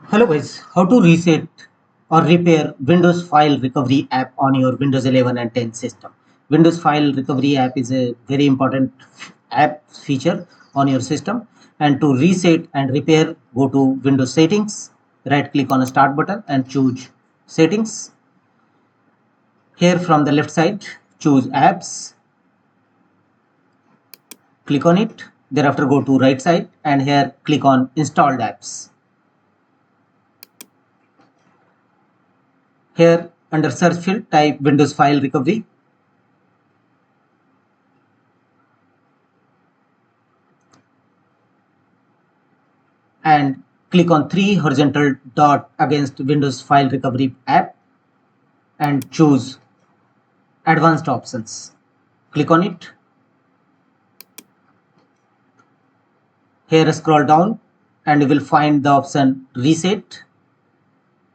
Hello guys, how to reset or repair Windows File Recovery app on your Windows 11 and 10 system. Windows File Recovery app is a very important app feature on your system, and to reset and repair, go to Windows Settings, right click on a Start button and choose Settings. Here from the left side, choose Apps, click on it, thereafter go to right side and here click on Installed Apps. Here under search field type Windows File Recovery and click on three horizontal dot against Windows File Recovery app and choose Advanced Options. Click on it. Here scroll down and you will find the option Reset.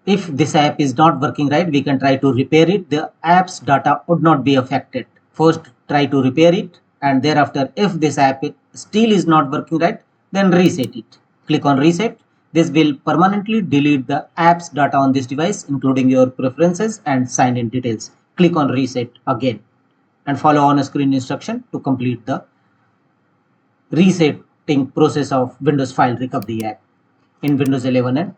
If this app is not working right, we can try to repair it. The app's data would not be affected. First try to repair it, and thereafter if this app still is not working right, then reset it. Click on Reset. This will permanently delete the app's data on this device, including your preferences and sign-in details. Click on Reset again and follow on-screen instruction to complete the resetting process of Windows File Recovery app in Windows 11 and